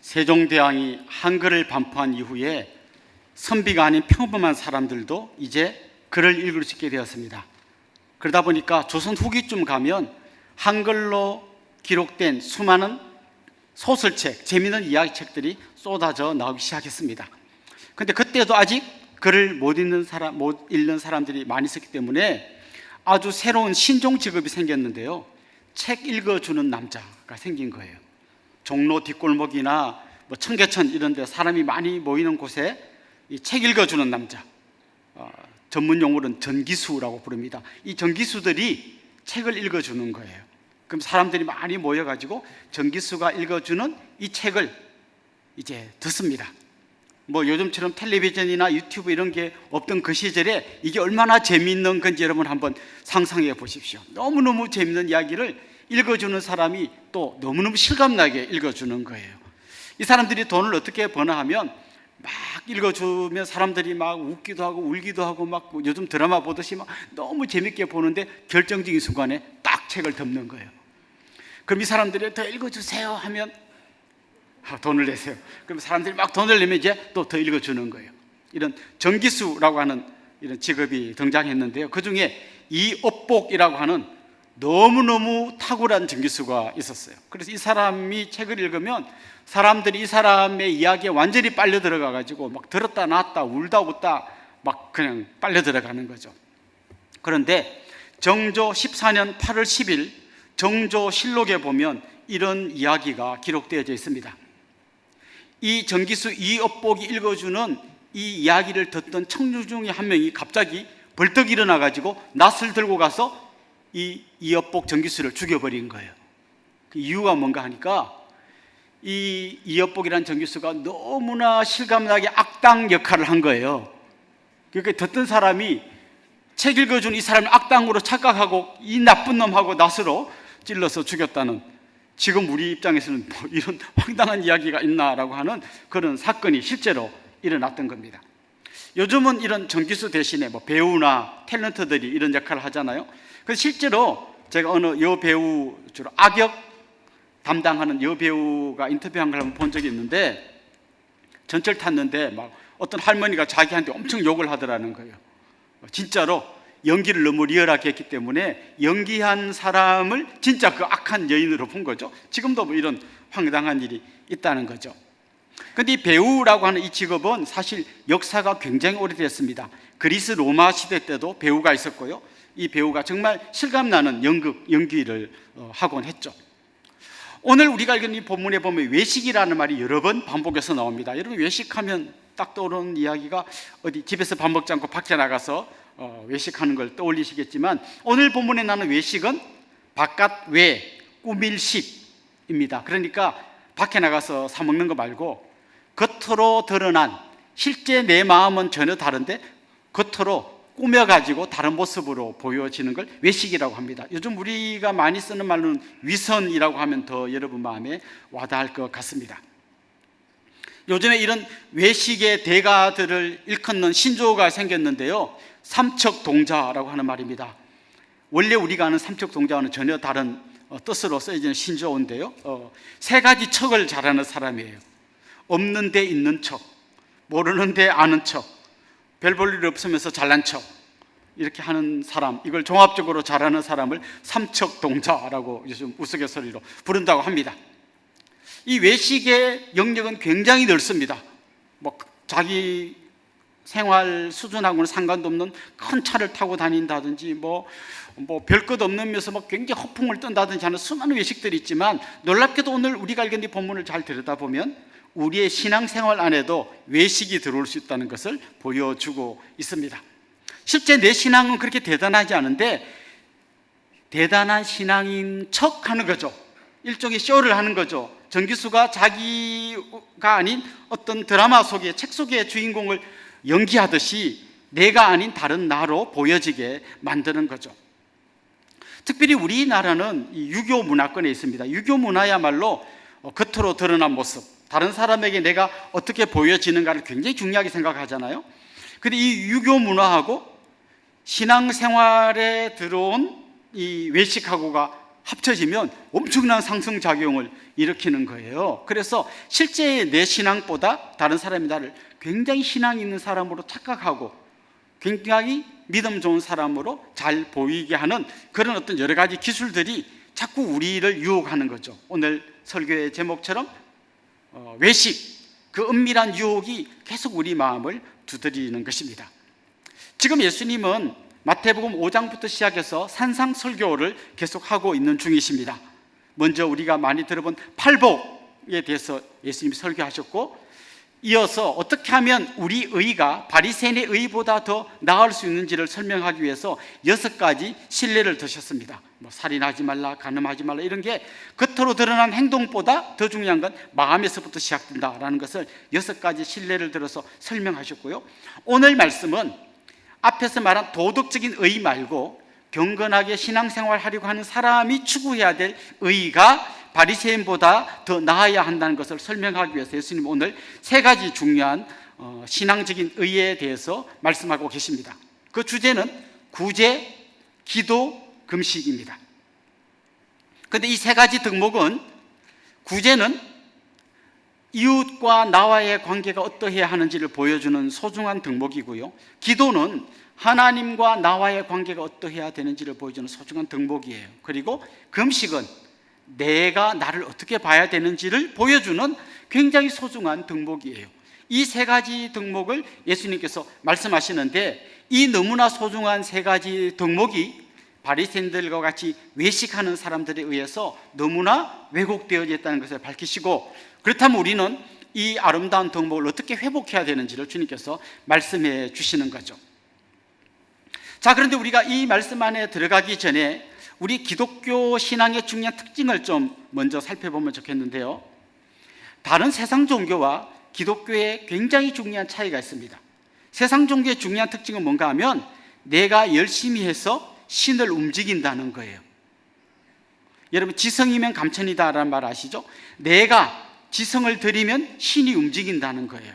세종대왕이 한글을 반포한 이후에 선비가 아닌 평범한 사람들도 이제 글을 읽을 수 있게 되었습니다. 그러다 보니까 조선 후기쯤 가면 한글로 기록된 수많은 소설책, 재미있는 이야기책들이 쏟아져 나오기 시작했습니다. 그런데 그때도 아직 글을 못 읽는 사람들이 많이 있었기 때문에 아주 새로운 신종 직업이 생겼는데요, 책 읽어주는 남자가 생긴 거예요. 종로 뒷골목이나 청계천 이런 데 사람이 많이 모이는 곳에 이 책 읽어주는 남자, 전문 용어로는 전기수라고 부릅니다. 이 전기수들이 책을 읽어주는 거예요. 그럼 사람들이 많이 모여가지고 전기수가 읽어주는 이 책을 이제 듣습니다. 요즘처럼 텔레비전이나 유튜브 이런 게 없던 그 시절에 이게 얼마나 재미있는 건지 여러분 한번 상상해 보십시오. 너무너무 재미있는 이야기를 읽어주는 사람이 또 너무너무 실감나게 읽어주는 거예요. 이 사람들이 돈을 어떻게 버나 하면 막 읽어주면 사람들이 막 웃기도 하고 울기도 하고 막 요즘 드라마 보듯이 막 너무 재밌게 보는데 결정적인 순간에 딱 책을 덮는 거예요. 그럼 이 사람들이 더 읽어주세요 하면 돈을 내세요. 그럼 사람들이 막 돈을 내면 이제 또 더 읽어주는 거예요. 이런 전기수라고 하는 이런 직업이 등장했는데요, 그 중에 이업복이라고 하는 너무너무 탁월한 전기수가 있었어요. 그래서 이 사람이 책을 읽으면 사람들이 이 사람의 이야기에 완전히 빨려 들어가 가지고 막 들었다 놨다 울다 웃다 막 그냥 빨려 들어가는 거죠. 그런데 정조 14년 8월 10일 정조실록에 보면 이런 이야기가 기록되어져 있습니다. 이 전기수 이업복이 읽어주는 이 이야기를 듣던 청중 중에 한 명이 갑자기 벌떡 일어나 가지고 낫을 들고 가서 이 이업복 전기수를 죽여버린 거예요. 그 이유가 뭔가 하니까 이 이업복이라는 전기수가 너무나 실감나게 악당 역할을 한 거예요. 그러니까 듣던 사람이 책 읽어준 이 사람을 악당으로 착각하고 이 나쁜 놈하고 낫으로 찔러서 죽였다는, 지금 우리 입장에서는 이런 황당한 이야기가 있나라고 하는 그런 사건이 실제로 일어났던 겁니다. 요즘은 이런 전기수 대신에 배우나 탤런트들이 이런 역할을 하잖아요. 그래서 실제로 제가 어느 여배우, 주로 악역 담당하는 여배우가 인터뷰한 걸 한번 본 적이 있는데, 전철 탔는데 막 어떤 할머니가 자기한테 엄청 욕을 하더라는 거예요. 진짜로 연기를 너무 리얼하게 했기 때문에 연기한 사람을 진짜 그 악한 여인으로 본 거죠. 지금도 이런 황당한 일이 있다는 거죠. 그런데 이 배우라고 하는 이 직업은 사실 역사가 굉장히 오래됐습니다. 그리스 로마 시대 때도 배우가 있었고요, 이 배우가 정말 실감나는 연기를 하곤 했죠. 오늘 우리가 읽은 이 본문에 보면 외식이라는 말이 여러 번 반복해서 나옵니다. 여러분, 외식하면 딱 떠오르는 이야기가 어디 집에서 밥 먹지 않고 밖에 나가서 외식하는 걸 떠올리시겠지만, 오늘 본문에 나오는 외식은 바깥 외 꾸밀식입니다. 그러니까 밖에 나가서 사 먹는 거 말고 겉으로 드러난, 실제 내 마음은 전혀 다른데 겉으로 꾸며가지고 다른 모습으로 보여지는 걸 외식이라고 합니다. 요즘 우리가 많이 쓰는 말로는 위선이라고 하면 더 여러분 마음에 와닿을 것 같습니다. 요즘에 이런 외식의 대가들을 일컫는 신조어가 생겼는데요, 삼척동자라고 하는 말입니다. 원래 우리가 아는 삼척동자와는 전혀 다른 뜻으로 쓰여지는 신조어인데요, 세 가지 척을 잘하는 사람이에요. 없는 데 있는 척, 모르는 데 아는 척, 별 볼 일 없으면서 잘난 척, 이렇게 하는 사람, 이걸 종합적으로 잘하는 사람을 삼척동자라고 요즘 우스갯소리로 부른다고 합니다. 이 외식의 영역은 굉장히 넓습니다. 자기 생활 수준하고는 상관도 없는 큰 차를 타고 다닌다든지 별 것 없으면서 굉장히 허풍을 뜬다든지 하는 수많은 외식들이 있지만, 놀랍게도 오늘 우리가 읽은 이 본문을 잘 들여다보면 우리의 신앙생활 안에도 외식이 들어올 수 있다는 것을 보여주고 있습니다. 실제 내 신앙은 그렇게 대단하지 않은데 대단한 신앙인 척 하는 거죠. 일종의 쇼를 하는 거죠. 전기수가 자기가 아닌 어떤 드라마 속의, 책 속의 주인공을 연기하듯이 내가 아닌 다른 나로 보여지게 만드는 거죠. 특별히 우리나라는 이 유교 문화권에 있습니다. 유교 문화야말로 겉으로 드러난 모습, 다른 사람에게 내가 어떻게 보여지는가를 굉장히 중요하게 생각하잖아요. 그런데 이 유교 문화하고 신앙생활에 들어온 이 외식하고가 합쳐지면 엄청난 상승작용을 일으키는 거예요. 그래서 실제 내 신앙보다 다른 사람이 나를 굉장히 신앙 있는 사람으로 착각하고 굉장히 믿음 좋은 사람으로 잘 보이게 하는 그런 어떤 여러 가지 기술들이 자꾸 우리를 유혹하는 거죠. 오늘 설교의 제목처럼 외식, 그 은밀한 유혹이 계속 우리 마음을 두드리는 것입니다. 지금 예수님은 마태복음 5장부터 시작해서 산상설교를 계속하고 있는 중이십니다. 먼저 우리가 많이 들어본 팔복에 대해서 예수님이 설교하셨고, 이어서 어떻게 하면 우리 의가 바리새인의 의보다 더 나을 수 있는지를 설명하기 위해서 6가지 신뢰를 드셨습니다. 살인하지 말라, 간음하지 말라, 이런 게 겉으로 드러난 행동보다 더 중요한 건 마음에서부터 시작된다라는 것을 6가지 신뢰를 들어서 설명하셨고요. 오늘 말씀은 앞에서 말한 도덕적인 의 말고 경건하게 신앙생활 하려고 하는 사람이 추구해야 될 의가 바리새인보다 더 나아야 한다는 것을 설명하기 위해서 예수님 오늘 3가지 중요한 신앙적인 의에 대해서 말씀하고 계십니다. 그 주제는 구제, 기도, 금식입니다. 그런데 이 3가지 덕목은, 구제는 이웃과 나와의 관계가 어떠해야 하는지를 보여주는 소중한 덕목이고요, 기도는 하나님과 나와의 관계가 어떠해야 되는지를 보여주는 소중한 덕목이에요. 그리고 금식은 내가 나를 어떻게 봐야 되는지를 보여주는 굉장히 소중한 덕목이에요. 이 3가지 덕목을 예수님께서 말씀하시는데, 이 너무나 소중한 3가지 덕목이 바리새인들과 같이 외식하는 사람들에 의해서 너무나 왜곡되어 있다는 것을 밝히시고, 그렇다면 우리는 이 아름다운 덕목을 어떻게 회복해야 되는지를 주님께서 말씀해 주시는 거죠. 자, 그런데 우리가 이 말씀 안에 들어가기 전에 우리 기독교 신앙의 중요한 특징을 좀 먼저 살펴보면 좋겠는데요, 다른 세상 종교와 기독교에 굉장히 중요한 차이가 있습니다. 세상 종교의 중요한 특징은 뭔가 하면 내가 열심히 해서 신을 움직인다는 거예요. 여러분, 지성이면 감천이다라는 말 아시죠? 내가 지성을 들이면 신이 움직인다는 거예요.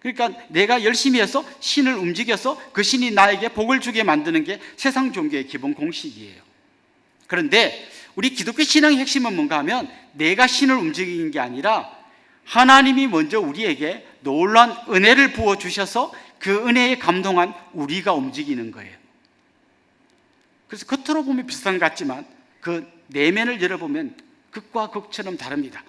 그러니까 내가 열심히 해서 신을 움직여서 그 신이 나에게 복을 주게 만드는 게 세상 종교의 기본 공식이에요. 그런데 우리 기독교 신앙의 핵심은 뭔가 하면 내가 신을 움직이는 게 아니라 하나님이 먼저 우리에게 놀라운 은혜를 부어주셔서 그 은혜에 감동한 우리가 움직이는 거예요. 그래서 겉으로 보면 비슷한 것 같지만 그 내면을 열어보면 극과 극처럼 다릅니다.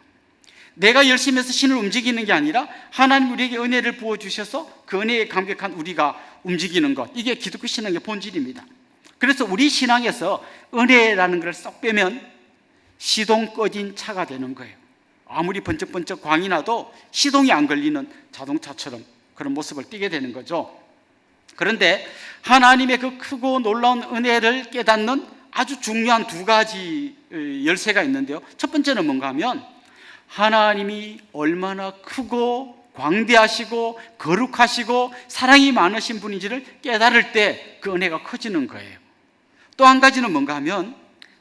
내가 열심히 해서 신을 움직이는 게 아니라 하나님 우리에게 은혜를 부어주셔서 그 은혜에 감격한 우리가 움직이는 것, 이게 기독교 신앙의 본질입니다. 그래서 우리 신앙에서 은혜라는 걸 쏙 빼면 시동 꺼진 차가 되는 거예요. 아무리 번쩍번쩍 광이 나도 시동이 안 걸리는 자동차처럼 그런 모습을 띠게 되는 거죠. 그런데 하나님의 그 크고 놀라운 은혜를 깨닫는 아주 중요한 2가지 열쇠가 있는데요, 첫 번째는 뭔가 하면 하나님이 얼마나 크고 광대하시고 거룩하시고 사랑이 많으신 분인지를 깨달을 때 그 은혜가 커지는 거예요. 또 한 가지는 뭔가 하면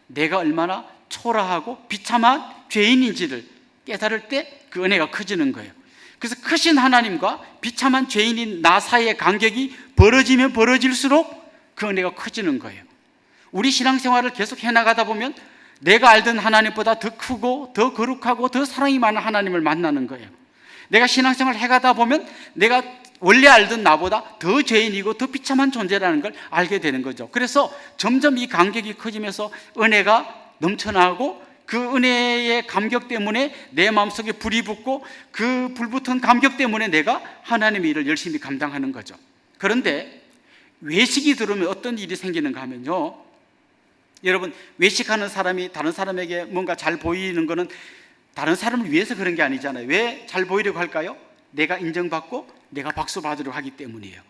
내가 얼마나 초라하고 비참한 죄인인지를 깨달을 때 그 은혜가 커지는 거예요. 그래서 크신 하나님과 비참한 죄인인 나 사이의 간격이 벌어지면 벌어질수록 그 은혜가 커지는 거예요. 우리 신앙생활을 계속 해나가다 보면 내가 알던 하나님보다 더 크고 더 거룩하고 더 사랑이 많은 하나님을 만나는 거예요. 내가 신앙생활을 해가다 보면 내가 원래 알던 나보다 더 죄인이고 더 비참한 존재라는 걸 알게 되는 거죠. 그래서 점점 이 간격이 커지면서 은혜가 넘쳐나고 그 은혜의 감격 때문에 내 마음속에 불이 붙고 그 불붙은 감격 때문에 내가 하나님의 일을 열심히 감당하는 거죠. 그런데 외식이 들어오면 어떤 일이 생기는가 하면요, 여러분, 외식하는 사람이 다른 사람에게 뭔가 잘 보이는 거는 다른 사람을 위해서 그런 게 아니잖아요. 왜 잘 보이려고 할까요? 내가 인정받고 내가 박수 받으려고 하기 때문이에요.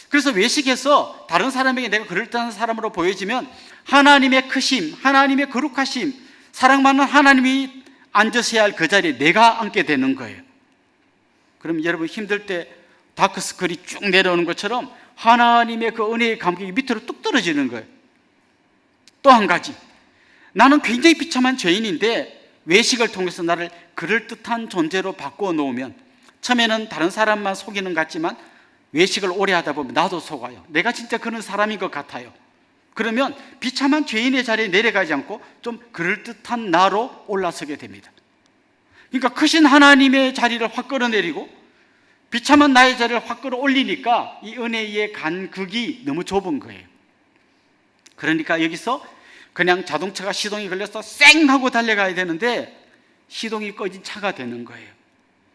그래서 외식해서 다른 사람에게 내가 그럴듯한 사람으로 보여지면 하나님의 크심, 하나님의 거룩하심, 사랑 많은 하나님이 앉으셔야 할 그 자리에 내가 앉게 되는 거예요. 그럼 여러분, 힘들 때 다크스컬이 쭉 내려오는 것처럼 하나님의 그 은혜의 감격이 밑으로 뚝 떨어지는 거예요. 또 한 가지, 나는 굉장히 비참한 죄인인데 외식을 통해서 나를 그럴듯한 존재로 바꾸어 놓으면, 처음에는 다른 사람만 속이는 것 같지만 외식을 오래 하다 보면 나도 속아요. 내가 진짜 그런 사람인 것 같아요. 그러면 비참한 죄인의 자리에 내려가지 않고 좀 그럴듯한 나로 올라서게 됩니다. 그러니까 크신 하나님의 자리를 확 끌어내리고 비참한 나의 자리를 확 끌어올리니까 이 은혜의 간극이 너무 좁은 거예요. 그러니까 여기서 그냥 자동차가 시동이 걸려서 쌩 하고 달려가야 되는데 시동이 꺼진 차가 되는 거예요.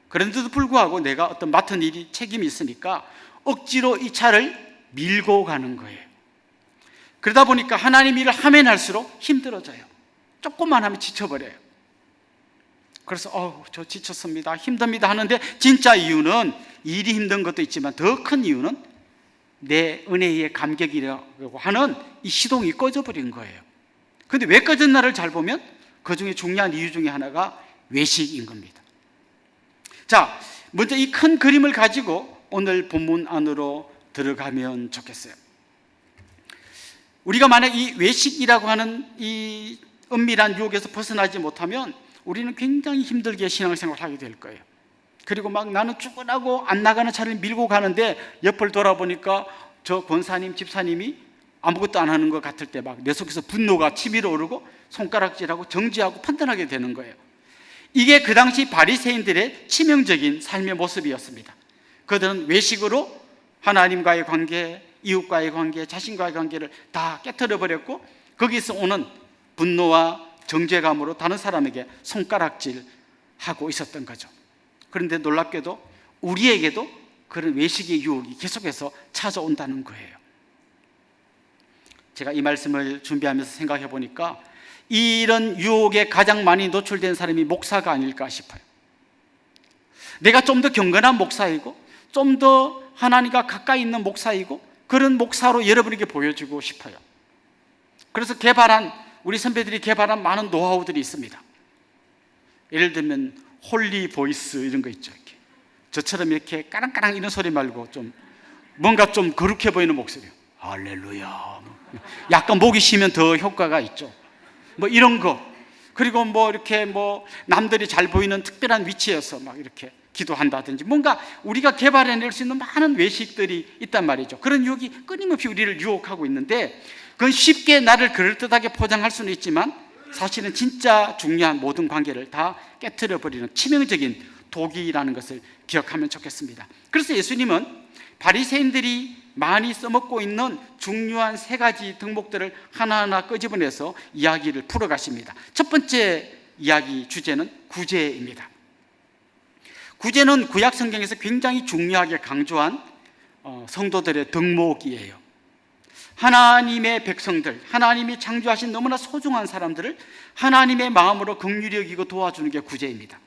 그런데도 불구하고 내가 어떤 맡은 일이 책임이 있으니까 억지로 이 차를 밀고 가는 거예요. 그러다 보니까 하나님 일을 하면 할수록 힘들어져요. 조금만 하면 지쳐버려요. 그래서 저 지쳤습니다, 힘듭니다 하는데 진짜 이유는 일이 힘든 것도 있지만 더 큰 이유는 내 은혜의 감격이라고 하는 이 시동이 꺼져버린 거예요. 그런데 왜 꺼졌나를 잘 보면 그 중에 중요한 이유 중에 하나가 외식인 겁니다. 자, 먼저 이 큰 그림을 가지고 오늘 본문 안으로 들어가면 좋겠어요. 우리가 만약 이 외식이라고 하는 이 은밀한 유혹에서 벗어나지 못하면 우리는 굉장히 힘들게 신앙생활을 하게 될 거예요. 그리고 막 나는 출근하고 안 나가는 차를 밀고 가는데 옆을 돌아보니까 저 권사님, 집사님이 아무것도 안 하는 것 같을 때 막 내 속에서 분노가 치밀어 오르고 손가락질하고 정죄하고 판단하게 되는 거예요. 이게 그 당시 바리새인들의 치명적인 삶의 모습이었습니다. 그들은 외식으로 하나님과의 관계, 이웃과의 관계, 자신과의 관계를 다 깨트려 버렸고 거기서 오는 분노와 정죄감으로 다른 사람에게 손가락질하고 있었던 거죠. 그런데 놀랍게도 우리에게도 그런 외식의 유혹이 계속해서 찾아온다는 거예요. 제가 이 말씀을 준비하면서 생각해 보니까 이런 유혹에 가장 많이 노출된 사람이 목사가 아닐까 싶어요. 내가 좀 더 경건한 목사이고 좀 더 하나님과 가까이 있는 목사이고 그런 목사로 여러분에게 보여주고 싶어요. 그래서 우리 선배들이 개발한 많은 노하우들이 있습니다. 예를 들면 홀리 보이스 이런 거 있죠. 이렇게. 저처럼 이렇게 까랑까랑 이런 소리 말고 좀 뭔가 좀 거룩해 보이는 목소리요. 할렐루야. 약간 목이 쉬면 더 효과가 있죠. 뭐 이런 거. 그리고 뭐 이렇게 뭐 남들이 잘 보이는 특별한 위치에서 막 이렇게 기도한다든지 뭔가 우리가 개발해낼 수 있는 많은 외식들이 있단 말이죠. 그런 유혹이 끊임없이 우리를 유혹하고 있는데 그건 쉽게 나를 그럴듯하게 포장할 수는 있지만 사실은 진짜 중요한 모든 관계를 다 깨트려 버리는 치명적인 독이라는 것을 기억하면 좋겠습니다. 그래서 예수님은 바리새인들이 많이 써먹고 있는 중요한 세 가지 덕목들을 하나하나 끄집어내서 이야기를 풀어가십니다. 첫 번째 이야기 주제는 구제입니다. 구제는 구약 성경에서 굉장히 중요하게 강조한 성도들의 덕목이에요. 하나님의 백성들, 하나님이 창조하신 너무나 소중한 사람들을 하나님의 마음으로 긍휼히 여기고 도와주는 게 구제입니다.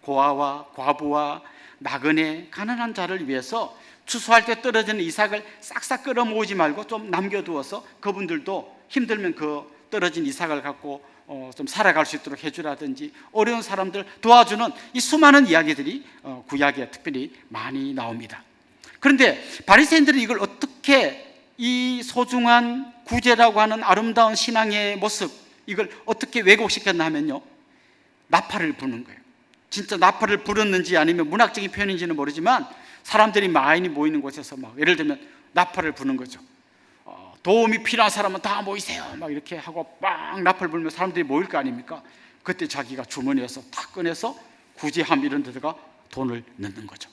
고아와 과부와 나그네, 가난한 자를 위해서 추수할 때 떨어지는 이삭을 싹싹 끌어 모으지 말고 좀 남겨두어서 그분들도 힘들면 그 떨어진 이삭을 갖고 좀 살아갈 수 있도록 해주라든지 어려운 사람들 도와주는 이 수많은 이야기들이 구약에 특별히 많이 나옵니다. 그런데 바리새인들은 이걸 어떻게 이 소중한 구제라고 하는 아름다운 신앙의 모습 이걸 어떻게 왜곡시켰나 하면요, 나팔을 부는 거예요. 진짜 나팔을 불었는지 아니면 문학적인 표현인지는 모르지만 사람들이 많이 모이는 곳에서 막 예를 들면 나팔을 부는 거죠. 도움이 필요한 사람은 다 모이세요 막 이렇게 하고 빵 나팔 불면 사람들이 모일 거 아닙니까? 그때 자기가 주머니에서 탁 꺼내서 구제함 이런 데다가 돈을 넣는 거죠.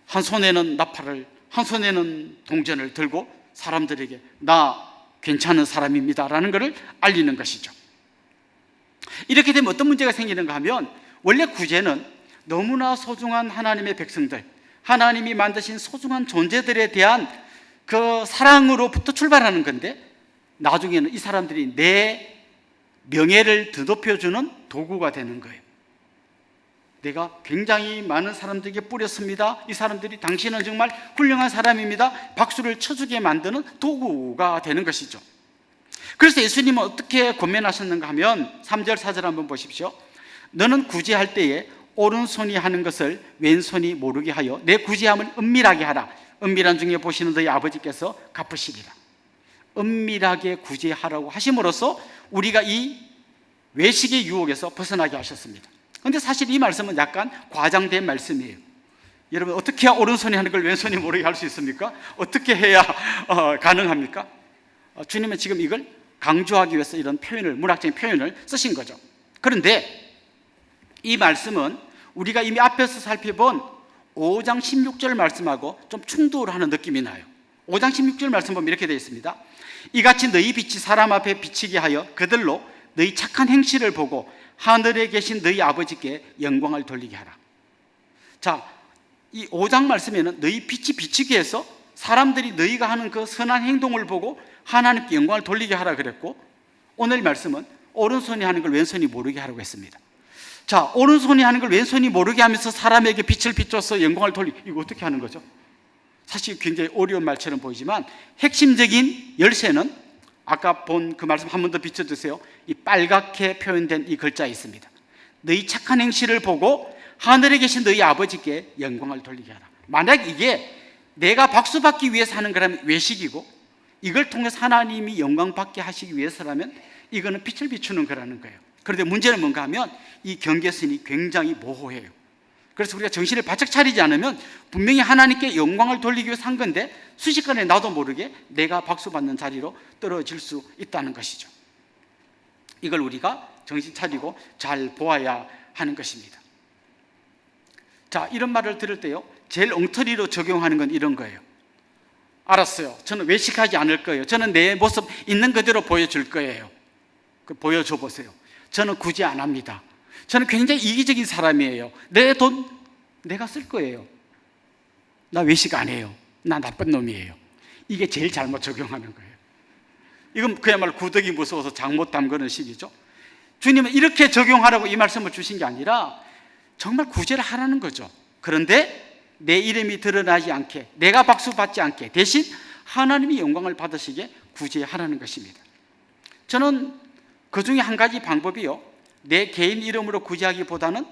한 손에는 나팔을, 한 손에는 동전을 들고 사람들에게 나 괜찮은 사람입니다 라는 것을 알리는 것이죠. 이렇게 되면 어떤 문제가 생기는가 하면 원래 구제는 너무나 소중한 하나님의 백성들, 하나님이 만드신 소중한 존재들에 대한 그 사랑으로부터 출발하는 건데 나중에는 이 사람들이 내 명예를 드높여주는 도구가 되는 거예요. 내가 굉장히 많은 사람들에게 뿌렸습니다. 이 사람들이 당신은 정말 훌륭한 사람입니다. 박수를 쳐주게 만드는 도구가 되는 것이죠. 그래서 예수님은 어떻게 권면하셨는가 하면 3절 4절 한번 보십시오. 너는 구제할 때에 오른손이 하는 것을 왼손이 모르게 하여 내 구제함을 은밀하게 하라. 은밀한 중에 보시는 너희 아버지께서 갚으시리라. 은밀하게 구제하라고 하심으로써 우리가 이 외식의 유혹에서 벗어나게 하셨습니다. 그런데 사실 이 말씀은 약간 과장된 말씀이에요. 여러분 어떻게 해야 오른손이 하는 걸 왼손이 모르게 할 수 있습니까? 어떻게 해야 가능합니까? 주님은 지금 이걸 강조하기 위해서 이런 표현을, 문학적인 표현을 쓰신 거죠. 그런데 이 말씀은 우리가 이미 앞에서 살펴본 5장 16절 말씀하고 좀 충돌하는 느낌이 나요. 5장 16절 말씀 보면 이렇게 되어 있습니다. 이같이 너희 빛이 사람 앞에 비치게 하여 그들로 너희 착한 행실을 보고 하늘에 계신 너희 아버지께 영광을 돌리게 하라. 자, 이 5장 말씀에는 너희 빛이 비치게 해서 사람들이 너희가 하는 그 선한 행동을 보고 하나님께 영광을 돌리게 하라 그랬고, 오늘 말씀은 오른손이 하는 걸 왼손이 모르게 하라고 했습니다. 자, 오른손이 하는 걸 왼손이 모르게 하면서 사람에게 빛을 비춰서 영광을 돌리게, 이거 어떻게 하는 거죠? 사실 굉장히 어려운 말처럼 보이지만 핵심적인 열쇠는 아까 본 그 말씀 한 번 더 비춰주세요. 이 빨갛게 표현된 이 글자에 있습니다. 너희 착한 행실을 보고 하늘에 계신 너희 아버지께 영광을 돌리게 하라. 만약 이게 내가 박수받기 위해서 하는 거라면 외식이고, 이걸 통해서 하나님이 영광받게 하시기 위해서라면 이거는 빛을 비추는 거라는 거예요. 그런데 문제는 뭔가 하면 이 경계선이 굉장히 모호해요. 그래서 우리가 정신을 바짝 차리지 않으면 분명히 하나님께 영광을 돌리기 위해서 한 건데 순식간에 나도 모르게 내가 박수받는 자리로 떨어질 수 있다는 것이죠. 이걸 우리가 정신 차리고 잘 보아야 하는 것입니다. 자, 이런 말을 들을 때요, 제일 엉터리로 적용하는 건 이런 거예요. 알았어요. 저는 외식하지 않을 거예요. 저는 내 모습 있는 그대로 보여줄 거예요. 보여줘 보세요. 저는 굳이 안 합니다. 저는 굉장히 이기적인 사람이에요. 내 돈 내가 쓸 거예요. 나 외식 안 해요. 나 나쁜 놈이에요. 이게 제일 잘못 적용하는 거예요. 이건 그야말로 구더기 무서워서 장못 담그는 식이죠. 주님은 이렇게 적용하라고 이 말씀을 주신 게 아니라 정말 구제를 하라는 거죠. 그런데 내 이름이 드러나지 않게, 내가 박수받지 않게, 대신 하나님이 영광을 받으시게 구제하라는 것입니다. 저는 그 중에 한 가지 방법이요, 내 개인 이름으로 구제하기보다는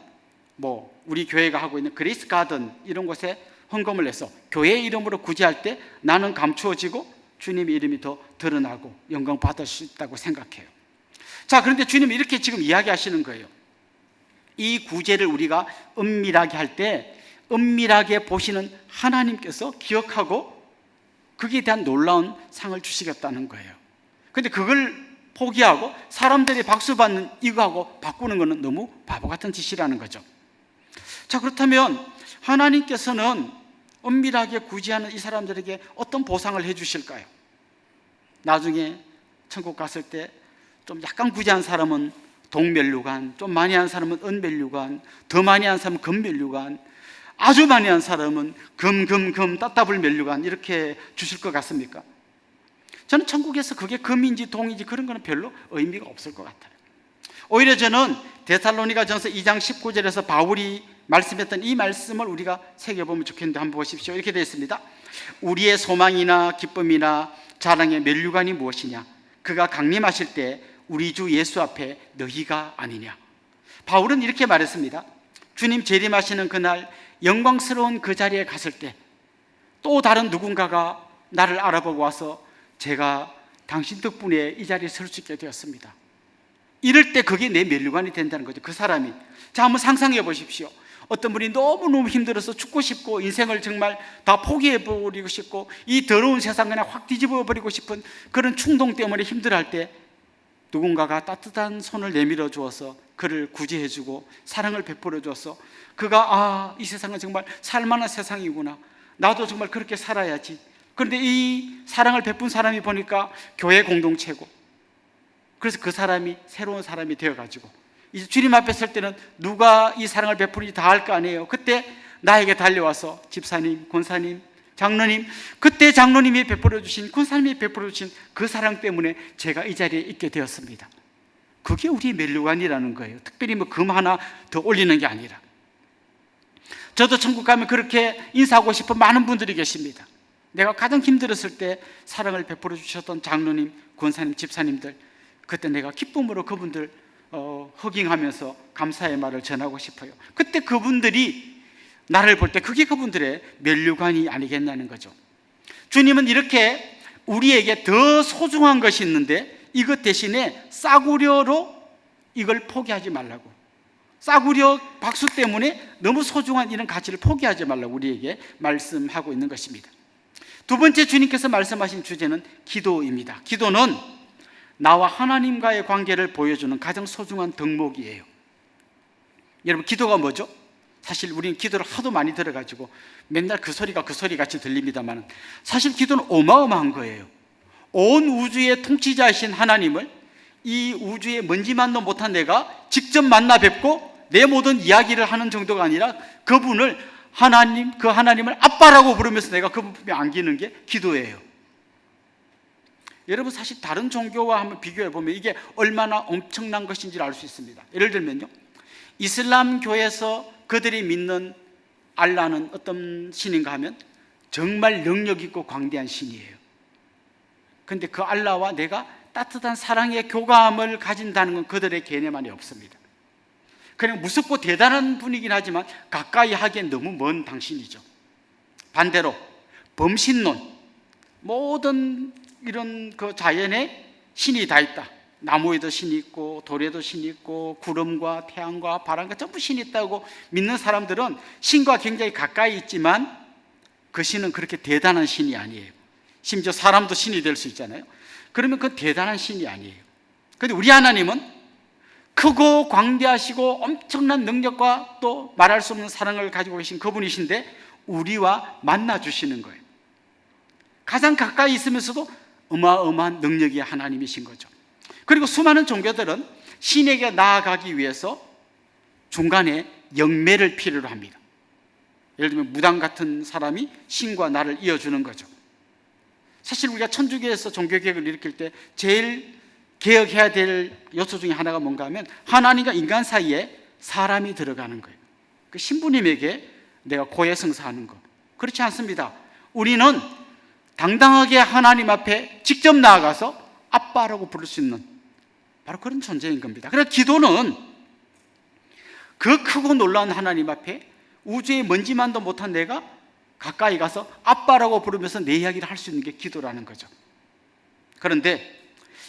우리 교회가 하고 있는 그레이스 가든 이런 곳에 헌금을 해서 교회 이름으로 구제할 때 나는 감추어지고 주님의 이름이 더 드러나고 영광 받을 수 있다고 생각해요. 자, 그런데 주님이 이렇게 지금 이야기하시는 거예요. 이 구제를 우리가 은밀하게 할 때 은밀하게 보시는 하나님께서 기억하고 거기에 대한 놀라운 상을 주시겠다는 거예요. 그런데 그걸 포기하고 사람들이 박수받는 이거하고 바꾸는 것은 너무 바보 같은 짓이라는 거죠. 자, 그렇다면 하나님께서는 은밀하게 구제하는 이 사람들에게 어떤 보상을 해 주실까요? 나중에 천국 갔을 때 좀 약간 구제한 사람은 동면류관, 좀 많이 한 사람은 은면류관, 더 많이 한 사람은 금면류관, 아주 많이 한 사람은 금 따따블 면류관 이렇게 주실 것 같습니까? 저는 천국에서 그게 금인지 동인지 그런 거는 별로 의미가 없을 것 같아요. 오히려 저는 데살로니가전서 2장 19절에서 바울이 말씀했던 이 말씀을 우리가 새겨보면 좋겠는데 한번 보십시오. 이렇게 되어 있습니다. 우리의 소망이나 기쁨이나 자랑의 면류관이 무엇이냐? 그가 강림하실 때 우리 주 예수 앞에 너희가 아니냐? 바울은 이렇게 말했습니다. 주님 재림하시는 그날 영광스러운 그 자리에 갔을 때 또 다른 누군가가 나를 알아보고 와서 제가 당신 덕분에 이 자리에 설 수 있게 되었습니다. 이럴 때 그게 내 면류관이 된다는 거죠. 그 사람이. 자, 한번 상상해 보십시오. 어떤 분이 너무너무 힘들어서 죽고 싶고 인생을 정말 다 포기해버리고 싶고 이 더러운 세상 그냥 확 뒤집어버리고 싶은 그런 충동 때문에 힘들어할 때 누군가가 따뜻한 손을 내밀어 주어서 그를 구제해 주고 사랑을 베풀어 줘서 그가 이 세상은 정말 살만한 세상이구나, 나도 정말 그렇게 살아야지. 그런데 이 사랑을 베푼 사람이 보니까 교회 공동체고, 그래서 그 사람이 새로운 사람이 되어가지고 이제 주님 앞에 설 때는 누가 이 사랑을 베푸는지 다 알 거 아니에요. 그때 나에게 달려와서 집사님, 권사님, 장로님, 그때 장로님이 베풀어 주신, 권사님이 베풀어 주신 그 사랑 때문에 제가 이 자리에 있게 되었습니다. 그게 우리의 면류관이라는 거예요. 특별히 금 하나 더 올리는 게 아니라. 저도 천국 가면 그렇게 인사하고 싶은 많은 분들이 계십니다. 내가 가장 힘들었을 때 사랑을 베풀어 주셨던 장로님, 권사님, 집사님들, 그때 내가 기쁨으로 그분들 허깅하면서 감사의 말을 전하고 싶어요. 그때 그분들이 나를 볼 때 그게 그분들의 면류관이 아니겠냐는 거죠. 주님은 이렇게 우리에게 더 소중한 것이 있는데 이것 대신에 싸구려로 이걸 포기하지 말라고, 싸구려 박수 때문에 너무 소중한 이런 가치를 포기하지 말라고 우리에게 말씀하고 있는 것입니다. 두 번째 주님께서 말씀하신 주제는 기도입니다. 기도는 나와 하나님과의 관계를 보여주는 가장 소중한 덕목이에요. 여러분, 기도가 뭐죠? 사실 우리는 기도를 하도 많이 들어가지고 맨날 그 소리가 그 소리 같이 들립니다만, 사실 기도는 어마어마한 거예요. 온 우주의 통치자이신 하나님을 이 우주의 먼지만도 못한 내가 직접 만나 뵙고 내 모든 이야기를 하는 정도가 아니라 그분을 그 하나님을 아빠라고 부르면서 내가 그 부분에 안기는 게 기도예요. 여러분, 사실 다른 종교와 한번 비교해 보면 이게 얼마나 엄청난 것인지를 알 수 있습니다. 예를 들면요, 이슬람교에서 그들이 믿는 알라는 어떤 신인가 하면 정말 능력 있고 광대한 신이에요. 그런데 그 알라와 내가 따뜻한 사랑의 교감을 가진다는 건 그들의 개념 안에 없습니다. 그냥 무섭고 대단한 분이긴 하지만 가까이 하기엔 너무 먼 당신이죠. 반대로 범신론, 모든 이런 그 자연에 신이 다 있다. 나무에도 신이 있고 돌에도 신이 있고 구름과 태양과 바람과 전부 신이 있다고 믿는 사람들은 신과 굉장히 가까이 있지만 그 신은 그렇게 대단한 신이 아니에요. 심지어 사람도 신이 될 수 있잖아요. 그러면 그 대단한 신이 아니에요. 그런데 우리 하나님은 크고 광대하시고 엄청난 능력과 또 말할 수 없는 사랑을 가지고 계신 그분이신데 우리와 만나주시는 거예요. 가장 가까이 있으면서도 어마어마한 능력이 하나님이신 거죠. 그리고 수많은 종교들은 신에게 나아가기 위해서 중간에 영매를 필요로 합니다. 예를 들면 무당 같은 사람이 신과 나를 이어주는 거죠. 사실 우리가 천주교에서 종교개혁을 일으킬 때 제일 개혁해야 될 요소 중에 하나가 뭔가 하면 하나님과 인간 사이에 사람이 들어가는 거예요. 그 신부님에게 내가 고해성사하는 거. 그렇지 않습니다. 우리는 당당하게 하나님 앞에 직접 나아가서 아빠라고 부를 수 있는 바로 그런 존재인 겁니다. 그래서 기도는 그 크고 놀라운 하나님 앞에 우주의 먼지만도 못한 내가 가까이 가서 아빠라고 부르면서 내 이야기를 할 수 있는 게 기도라는 거죠. 그런데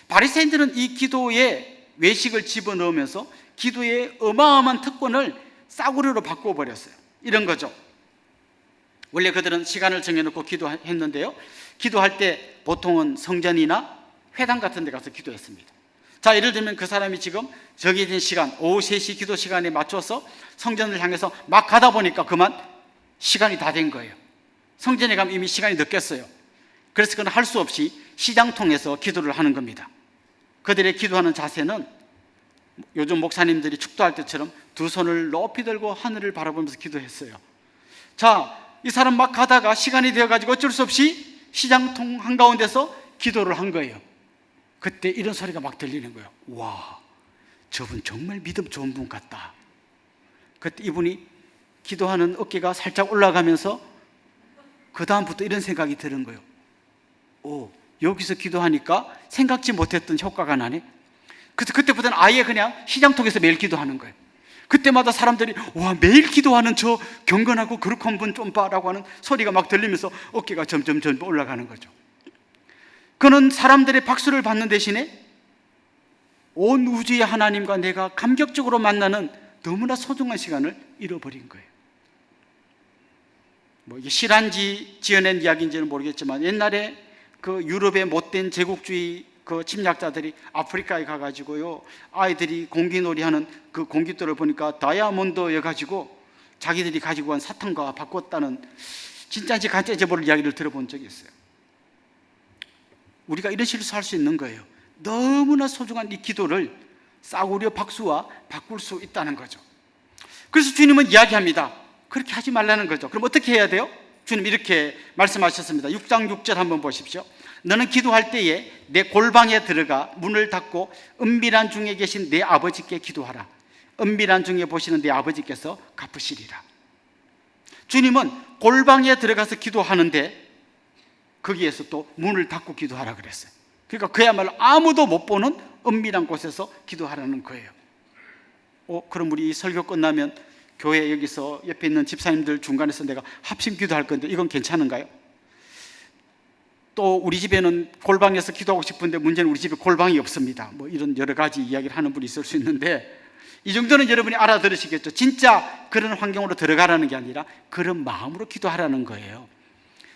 바리새인들은 이 기도에 외식을 집어넣으면서 기도의 어마어마한 특권을 싸구려로 바꿔버렸어요. 이런 거죠. 원래 그들은 시간을 정해놓고 기도했는데요, 기도할 때 보통은 성전이나 회당 같은 데 가서 기도했습니다. 자, 예를 들면 그 사람이 지금 정해진 시간, 오후 3시 기도 시간에 맞춰서 성전을 향해서 막 가다 보니까 그만 시간이 다 된 거예요. 성전에 가면 이미 시간이 늦겠어요. 그래서 그는 할 수 없이 시장통에서 기도를 하는 겁니다. 그들의 기도하는 자세는 요즘 목사님들이 축도할 때처럼 두 손을 높이 들고 하늘을 바라보면서 기도했어요. 자, 이 사람 막 가다가 시간이 되어가지고 어쩔 수 없이 시장통 한가운데서 기도를 한 거예요. 그때 이런 소리가 막 들리는 거예요. 와, 저분 정말 믿음 좋은 분 같다. 그때 이분이 기도하는 어깨가 살짝 올라가면서 그 다음부터 이런 생각이 드는 거예요. 오, 여기서 기도하니까 생각지 못했던 효과가 나네. 그래서 그때부터는 아예 그냥 시장통에서 매일 기도하는 거예요. 그때마다 사람들이 와, 매일 기도하는 저 경건하고 거룩한 분 좀 봐라고 하는 소리가 막 들리면서 어깨가 점점 올라가는 거죠. 그는 사람들의 박수를 받는 대신에 온 우주의 하나님과 내가 감격적으로 만나는 너무나 소중한 시간을 잃어버린 거예요. 뭐 이게 실한지 지어낸 이야기인지는 모르겠지만 옛날에 그 유럽의 못된 제국주의 그 침략자들이 아프리카에 가가지고요, 아이들이 공기놀이 하는 그 공깃돌을 보니까 다이아몬드여가지고 자기들이 가지고 간 사탕과 바꿨다는 진짜인지 가짜인지 모를 이야기를 들어본 적이 있어요. 우리가 이런 실수할 수 있는 거예요. 너무나 소중한 이 기도를 싸구려 박수와 바꿀 수 있다는 거죠. 그래서 주님은 이야기합니다. 그렇게 하지 말라는 거죠. 그럼 어떻게 해야 돼요? 주님 이렇게 말씀하셨습니다. 6장 6절 한번 보십시오. 너는 기도할 때에 내 골방에 들어가 문을 닫고 은밀한 중에 계신 내 아버지께 기도하라. 은밀한 중에 보시는 내 아버지께서 갚으시리라. 주님은 골방에 들어가서 기도하는데 거기에서 또 문을 닫고 기도하라 그랬어요. 그러니까 그야말로 아무도 못 보는 은밀한 곳에서 기도하라는 거예요. 그럼 우리 설교 끝나면 교회 여기서 옆에 있는 집사님들 중간에서 내가 합심 기도할 건데 이건 괜찮은가요? 또 우리 집에는 골방에서 기도하고 싶은데 문제는 우리 집에 골방이 없습니다. 뭐 이런 여러 가지 이야기를 하는 분이 있을 수 있는데 이 정도는 여러분이 알아들으시겠죠. 진짜 그런 환경으로 들어가라는 게 아니라 그런 마음으로 기도하라는 거예요.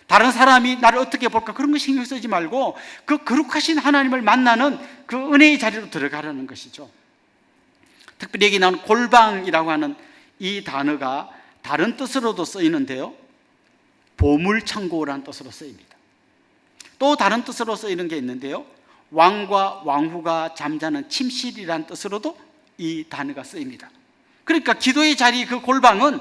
다른 사람이 나를 어떻게 볼까 그런 거 신경 쓰지 말고 그 거룩하신 하나님을 만나는 그 은혜의 자리로 들어가라는 것이죠. 특별히 여기 나오는 골방이라고 하는 이 단어가 다른 뜻으로도 쓰이는데요, 보물창고라는 뜻으로 쓰입니다. 또 다른 뜻으로 쓰이는 게 있는데요, 왕과 왕후가 잠자는 침실이라는 뜻으로도 이 단어가 쓰입니다. 그러니까 기도의 자리, 그 골방은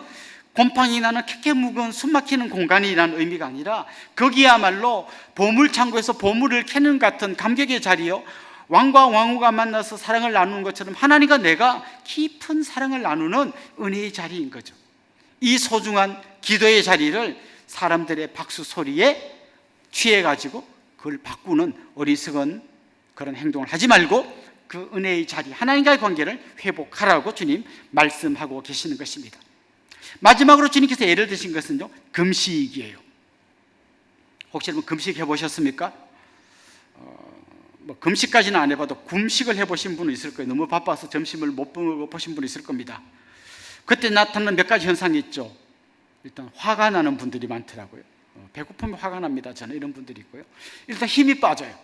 곰팡이 나는 캐캐 묵은 숨막히는 공간이라는 의미가 아니라 거기야말로 보물창고에서 보물을 캐는 같은 감격의 자리요, 왕과 왕후가 만나서 사랑을 나누는 것처럼 하나님과 내가 깊은 사랑을 나누는 은혜의 자리인 거죠. 이 소중한 기도의 자리를 사람들의 박수 소리에 취해가지고 그걸 바꾸는 어리석은 그런 행동을 하지 말고 그 은혜의 자리, 하나님과의 관계를 회복하라고 주님 말씀하고 계시는 것입니다. 마지막으로 주님께서 예를 드신 것은요, 금식이에요. 혹시 여러분 금식 해보셨습니까? 뭐 금식까지는 안 해봐도 금식을 해보신 분은 있을 거예요. 너무 바빠서 점심을 못 먹어보신 분이 있을 겁니다. 그때 나타나는 몇 가지 현상이 있죠. 일단 화가 나는 분들이 많더라고요. 배고프면 화가 납니다. 저는 이런 분들이 있고요. 일단 힘이 빠져요.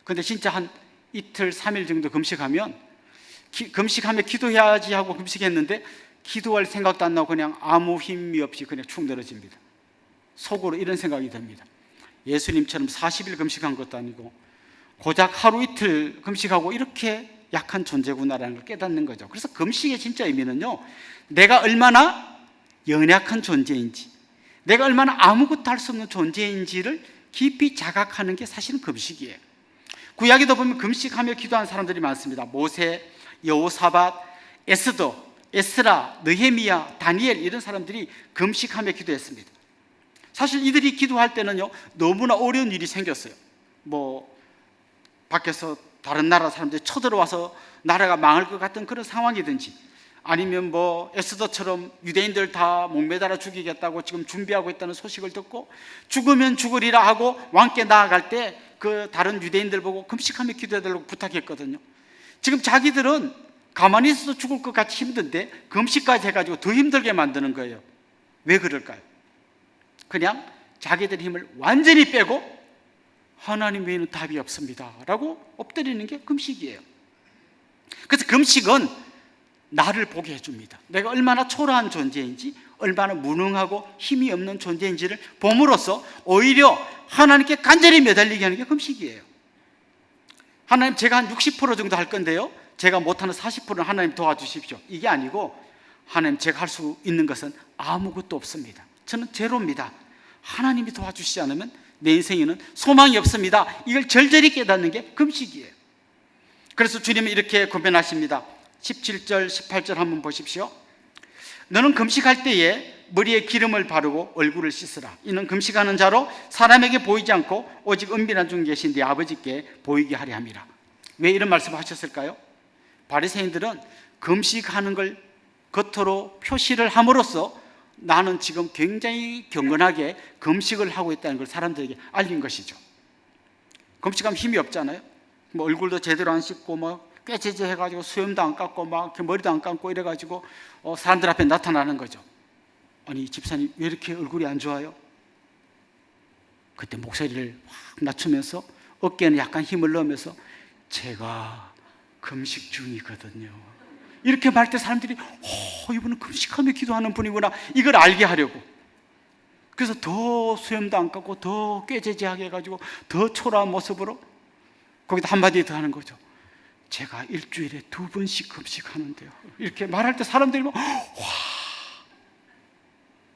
근데 진짜 한 이틀, 3일 정도 금식하면 금식하면 기도해야지 하고 금식했는데 기도할 생각도 안 나고 그냥 아무 힘이 없이 그냥 축 늘어집니다. 속으로 이런 생각이 듭니다. 예수님처럼 40일 금식한 것도 아니고 고작 하루 이틀 금식하고 이렇게 약한 존재구나라는 걸 깨닫는 거죠. 그래서 금식의 진짜 의미는요, 내가 얼마나 연약한 존재인지, 내가 얼마나 아무것도 할 수 없는 존재인지를 깊이 자각하는 게 사실은 금식이에요. 구약에도 보면 금식하며 기도한 사람들이 많습니다. 모세, 여호사밧, 에스더, 에스라, 느헤미야, 다니엘, 이런 사람들이 금식하며 기도했습니다. 사실 이들이 기도할 때는요, 너무나 어려운 일이 생겼어요. 뭐 밖에서 다른 나라 사람들이 쳐들어와서 나라가 망할 것 같은 그런 상황이든지, 아니면 뭐 에스더처럼 유대인들 다 목매달아 죽이겠다고 지금 준비하고 있다는 소식을 듣고 죽으면 죽으리라 하고 왕께 나아갈 때 그 다른 유대인들 보고 금식하며 기도해달라고 부탁했거든요. 지금 자기들은 가만히 있어도 죽을 것 같이 힘든데 금식까지 해가지고 더 힘들게 만드는 거예요. 왜 그럴까요? 그냥 자기들의 힘을 완전히 빼고 하나님 외에는 답이 없습니다 라고 엎드리는 게 금식이에요. 그래서 금식은 나를 보게 해줍니다. 내가 얼마나 초라한 존재인지, 얼마나 무능하고 힘이 없는 존재인지를 봄으로써 오히려 하나님께 간절히 매달리게 하는 게 금식이에요. 하나님, 제가 한 60% 정도 할 건데요, 제가 못하는 40%는 하나님 도와주십시오, 이게 아니고 하나님, 제가 할 수 있는 것은 아무것도 없습니다. 저는 제로입니다. 하나님이 도와주시지 않으면 내 인생에는 소망이 없습니다. 이걸 절절히 깨닫는 게 금식이에요. 그래서 주님은 이렇게 권면하십니다. 17절, 18절 한번 보십시오. 너는 금식할 때에 머리에 기름을 바르고 얼굴을 씻으라. 이는 금식하는 자로 사람에게 보이지 않고 오직 은밀한 중에 계신 네 아버지께 보이게 하려 함이라. 왜 이런 말씀을 하셨을까요? 바리새인들은 금식하는 걸 겉으로 표시를 함으로써 나는 지금 굉장히 경건하게 금식을 하고 있다는 걸 사람들에게 알린 것이죠. 금식하면 힘이 없잖아요. 뭐 얼굴도 제대로 안 씻고 뭐 꾀죄죄 해가지고 수염도 안 깎고 막 머리도 안 감고 이래가지고 사람들 앞에 나타나는 거죠. 아니, 집사님 왜 이렇게 얼굴이 안 좋아요? 그때 목소리를 확 낮추면서 어깨에는 약간 힘을 넣으면서 제가 금식 중이거든요, 이렇게 말할 때 사람들이 이분은 금식하며 기도하는 분이구나, 이걸 알게 하려고. 그래서 더 수염도 안 깎고 더 꾀죄죄하게 해가지고 더 초라한 모습으로 거기다 한마디 더 하는 거죠. 제가 일주일에 2번씩 금식하는데요, 이렇게 말할 때 사람들이 막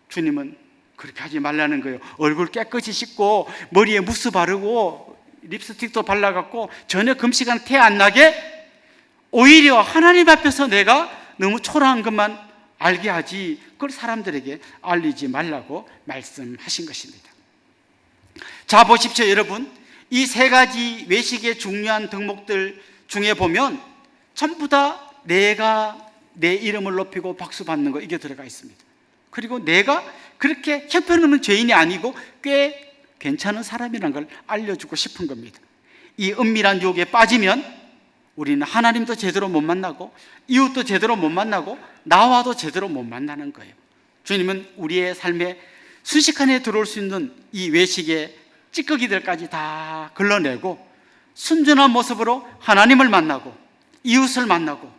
주님은 그렇게 하지 말라는 거예요. 얼굴 깨끗이 씻고 머리에 무스 바르고 립스틱도 발라갖고 전혀 금식한 태 안 나게 오히려 하나님 앞에서 내가 너무 초라한 것만 알게 하지 그걸 사람들에게 알리지 말라고 말씀하신 것입니다. 자, 보십시오 여러분, 이 세 가지 외식의 중요한 덕목들 중에 보면 전부 다 내가 내 이름을 높이고 박수 받는 거, 이게 들어가 있습니다. 그리고 내가 그렇게 형편없는 죄인이 아니고 꽤 괜찮은 사람이라는 걸 알려주고 싶은 겁니다. 이 은밀한 유혹에 빠지면 우리는 하나님도 제대로 못 만나고 이웃도 제대로 못 만나고 나와도 제대로 못 만나는 거예요. 주님은 우리의 삶에 순식간에 들어올 수 있는 이 외식의 찌꺼기들까지 다 걸러내고 순전한 모습으로 하나님을 만나고 이웃을 만나고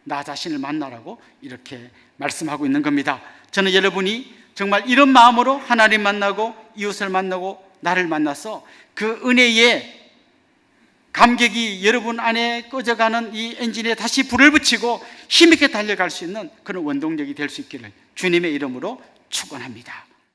나 자신을 만나라고 이렇게 말씀하고 있는 겁니다. 저는 여러분이 정말 이런 마음으로 하나님 만나고 이웃을 만나고 나를 만나서 그 은혜의 감격이 여러분 안에 꺼져가는 이 엔진에 다시 불을 붙이고 힘있게 달려갈 수 있는 그런 원동력이 될 수 있기를 주님의 이름으로 축원합니다.